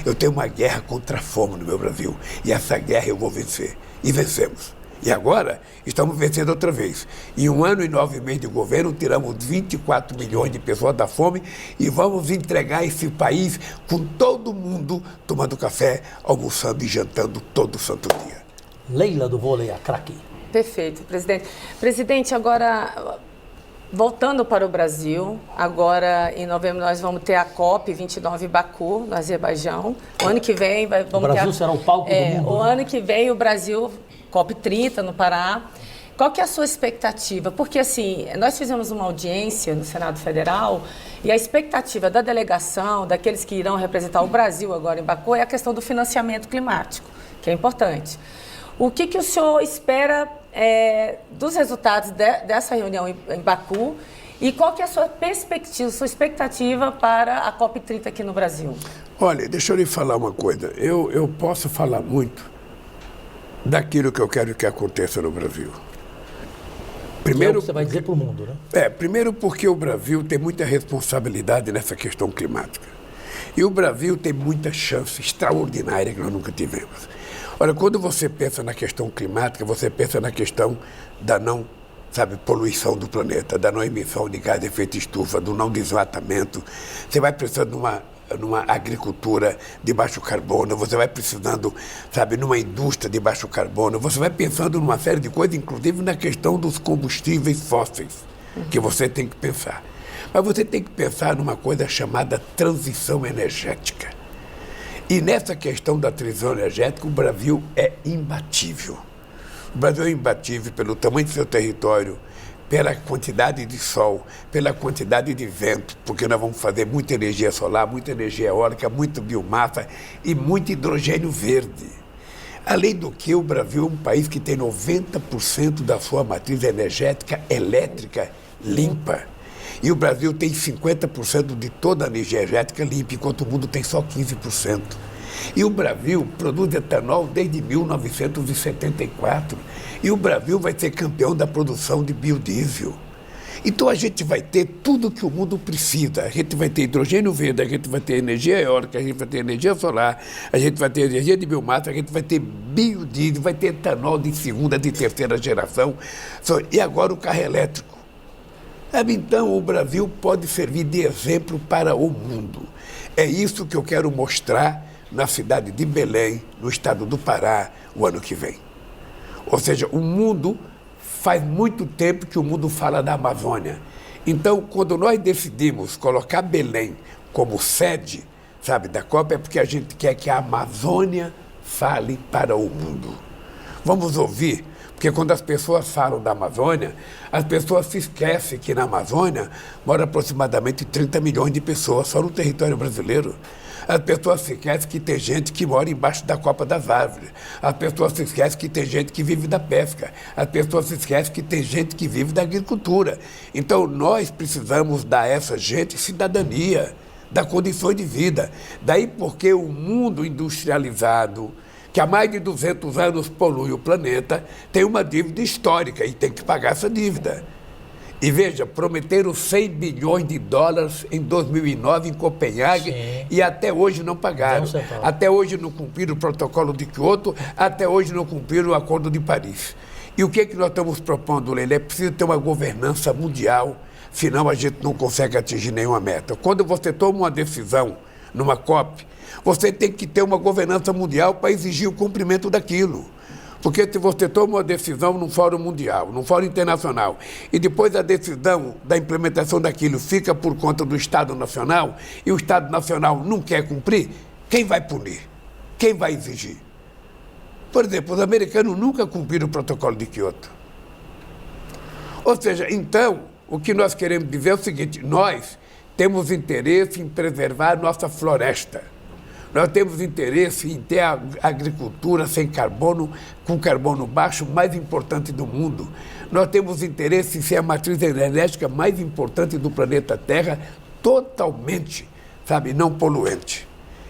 Eu tenho uma guerra contra a fome no meu Brasil. E essa guerra eu vou vencer. E vencemos. E agora estamos vencendo outra vez. Em 1 ano e 9 meses de governo, tiramos 24 milhões de pessoas da fome e vamos entregar esse país com todo mundo tomando café, almoçando e jantando todo santo dia. Leila do Vôlei, a craque. Perfeito, presidente. Presidente, agora, voltando para o Brasil, agora em novembro nós vamos ter a COP29 em Baku, no Azerbaijão. O ano que vem vamos ter... O Brasil será o palco do mundo. O ano que vem o Brasil, COP30 no Pará. Qual que é a sua expectativa? Porque, assim, nós fizemos uma audiência no Senado Federal e a expectativa da delegação, daqueles que irão representar o Brasil agora em Baku, é a questão do financiamento climático, que é importante. O que o senhor espera dos resultados dessa reunião em Baku e qual que é a sua perspectiva, sua expectativa para a COP30 aqui no Brasil? Olha, deixa eu lhe falar uma coisa. Eu posso falar muito daquilo que eu quero que aconteça no Brasil. Primeiro, você vai dizer para o mundo, né? Primeiro porque o Brasil tem muita responsabilidade nessa questão climática. E o Brasil tem muita chance extraordinária que nós nunca tivemos. Olha, quando você pensa na questão climática, você pensa na questão da não, poluição do planeta, da não emissão de gás de efeito estufa, do não desmatamento. Você vai precisando numa agricultura de baixo carbono, você vai precisando, numa indústria de baixo carbono, você vai pensando numa série de coisas, inclusive na questão dos combustíveis fósseis, que você tem que pensar. Mas você tem que pensar numa coisa chamada transição energética. E nessa questão da transição energética, o Brasil é imbatível. O Brasil é imbatível pelo tamanho do seu território, pela quantidade de sol, pela quantidade de vento, porque nós vamos fazer muita energia solar, muita energia eólica, muita biomassa e muito hidrogênio verde. Além do que, o Brasil é um país que tem 90% da sua matriz energética elétrica limpa. E o Brasil tem 50% de toda a energia elétrica limpa, enquanto o mundo tem só 15%. E o Brasil produz etanol desde 1974. E o Brasil vai ser campeão da produção de biodiesel. Então a gente vai ter tudo que o mundo precisa. A gente vai ter hidrogênio verde, a gente vai ter energia eólica, a gente vai ter energia solar, a gente vai ter energia de biomassa, a gente vai ter biodiesel, vai ter etanol de segunda, de terceira geração. E agora o carro elétrico. Então, o Brasil pode servir de exemplo para o mundo. É isso que eu quero mostrar na cidade de Belém, no estado do Pará, o ano que vem. Ou seja, o mundo, faz muito tempo que o mundo fala da Amazônia. Então, quando nós decidimos colocar Belém como sede, da COP, é porque a gente quer que a Amazônia fale para o mundo. Vamos ouvir. Porque quando as pessoas falam da Amazônia, as pessoas se esquecem que na Amazônia moram aproximadamente 30 milhões de pessoas só no território brasileiro. As pessoas se esquecem que tem gente que mora embaixo da copa das árvores. As pessoas se esquecem que tem gente que vive da pesca. As pessoas se esquecem que tem gente que vive da agricultura. Então, nós precisamos dar a essa gente cidadania, dar condições de vida. Daí porque o mundo industrializado, que há mais de 200 anos polui o planeta, tem uma dívida histórica e tem que pagar essa dívida. E veja, prometeram 100 bilhões de dólares em 2009 em Copenhague. Sim. E até hoje não pagaram. Até hoje não cumpriram o protocolo de Kyoto, até hoje não cumpriram o Acordo de Paris. E o que nós estamos propondo, Leila? É preciso ter uma governança mundial, senão a gente não consegue atingir nenhuma meta. Quando você toma uma decisão numa COP, você tem que ter uma governança mundial para exigir o cumprimento daquilo. Porque se você toma uma decisão num fórum mundial, num fórum internacional, e depois a decisão da implementação daquilo fica por conta do Estado Nacional, e o Estado Nacional não quer cumprir, quem vai punir? Quem vai exigir? Por exemplo, os americanos nunca cumpriram o protocolo de Kyoto. Ou seja, então, o que nós queremos dizer é o seguinte: nós temos interesse em preservar nossa floresta. Nós temos interesse em ter a agricultura sem carbono, com carbono baixo, mais importante do mundo. Nós temos interesse em ser a matriz energética mais importante do planeta Terra, totalmente, não poluente.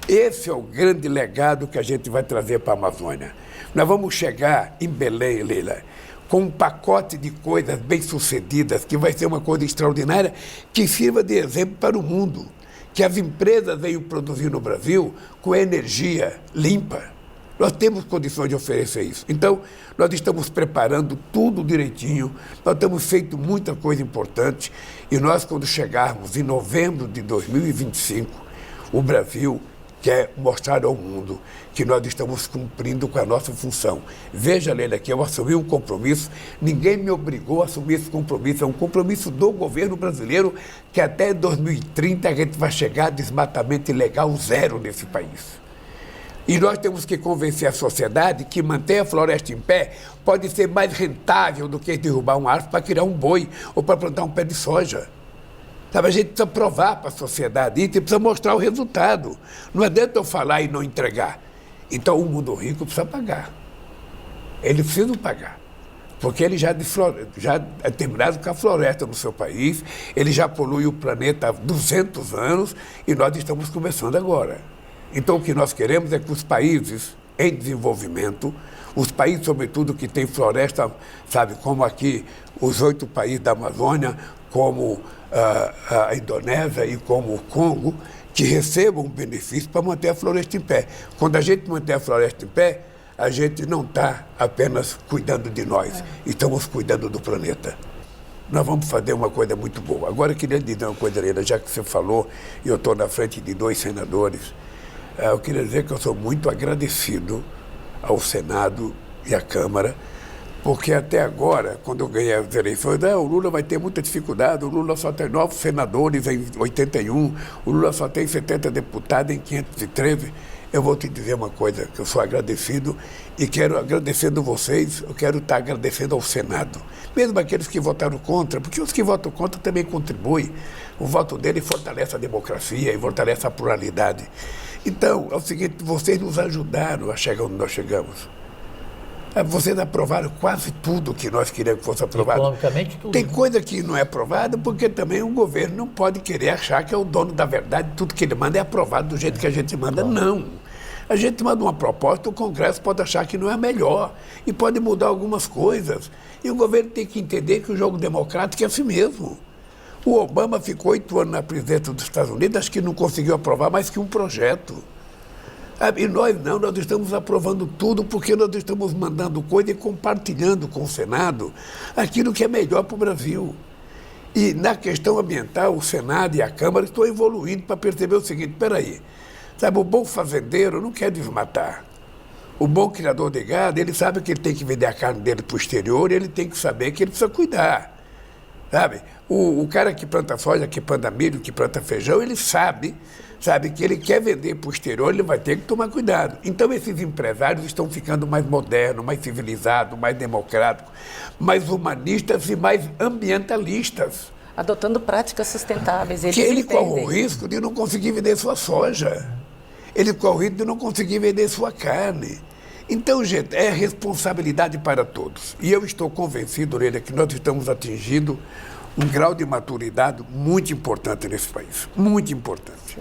Esse é o grande legado que a gente vai trazer para a Amazônia. Nós vamos chegar em Belém, Leila, com um pacote de coisas bem-sucedidas, que vai ser uma coisa extraordinária, que sirva de exemplo para o mundo. que as empresas venham produzir no Brasil com energia limpa. Nós temos condições de oferecer isso. Então, nós estamos preparando tudo direitinho, nós temos feito muita coisa importante e nós, quando chegarmos em novembro de 2025, o Brasil quer mostrar ao mundo que nós estamos cumprindo com a nossa função. Veja, Leila, que eu assumi um compromisso, ninguém me obrigou a assumir esse compromisso, é um compromisso do governo brasileiro que até 2030 a gente vai chegar a desmatamento ilegal zero nesse país. E nós temos que convencer a sociedade que manter a floresta em pé pode ser mais rentável do que derrubar uma árvore para criar um boi ou para plantar um pé de soja. Sabe, a gente precisa provar para a sociedade isso e precisa mostrar o resultado. Não adianta eu falar e não entregar. Então o mundo rico precisa pagar. Eles precisam pagar. Porque ele já é terminado com a floresta no seu país, ele já polui o planeta há 200 anos e nós estamos começando agora. Então, o que nós queremos é que os países em desenvolvimento, os países, sobretudo, que têm floresta, sabe, como aqui, os 8 países da Amazônia, como a Indonésia e como o Congo, que recebam benefício para manter a floresta em pé. Quando a gente manter a floresta em pé, a gente não está apenas cuidando de nós, estamos cuidando do planeta. Nós vamos fazer uma coisa muito boa. Agora, eu queria dizer uma coisa, Leila, já que você falou, e eu estou na frente de 2 senadores, eu queria dizer que eu sou muito agradecido ao Senado e à Câmara, porque até agora, quando eu ganhei as eleições, o Lula vai ter muita dificuldade, o Lula só tem 9 senadores em 81, o Lula só tem 70 deputados em 513. Eu vou te dizer uma coisa, que eu sou agradecido e quero, agradecendo vocês, eu quero estar agradecendo ao Senado, mesmo aqueles que votaram contra, porque os que votam contra também contribuem. O voto dele fortalece a democracia e fortalece a pluralidade. Então, é o seguinte, vocês nos ajudaram a chegar onde nós chegamos. Vocês aprovaram quase tudo que nós queríamos que fosse aprovado. Economicamente, tudo. Tem coisa que não é aprovada porque também o governo não pode querer achar que é o dono da verdade, tudo que ele manda é aprovado do jeito que a gente manda. Claro. Não. A gente manda uma proposta, o Congresso pode achar que não é a melhor e pode mudar algumas coisas. E o governo tem que entender que o jogo democrático é assim mesmo. O Obama ficou 8 anos na presidência dos Estados Unidos, acho que não conseguiu aprovar mais que um projeto. E nós não, nós estamos aprovando tudo porque nós estamos mandando coisa e compartilhando com o Senado aquilo que é melhor para o Brasil. E na questão ambiental, o Senado e a Câmara estão evoluindo para perceber o seguinte, peraí, sabe, o bom fazendeiro não quer desmatar. O bom criador de gado, ele sabe que ele tem que vender a carne dele para o exterior e ele tem que saber que ele precisa cuidar. Sabe? O cara que planta soja, que planta milho, que planta feijão, ele sabe que ele quer vender para o exterior, ele vai ter que tomar cuidado. Então, esses empresários estão ficando mais modernos, mais civilizados, mais democráticos, mais humanistas e mais ambientalistas. Adotando práticas sustentáveis. Que ele corre o risco de não conseguir vender sua soja. Ele corre o risco de não conseguir vender sua carne. Então, gente, é responsabilidade para todos. E eu estou convencido, Leila, que nós estamos atingindo um grau de maturidade muito importante nesse país. Muito importante.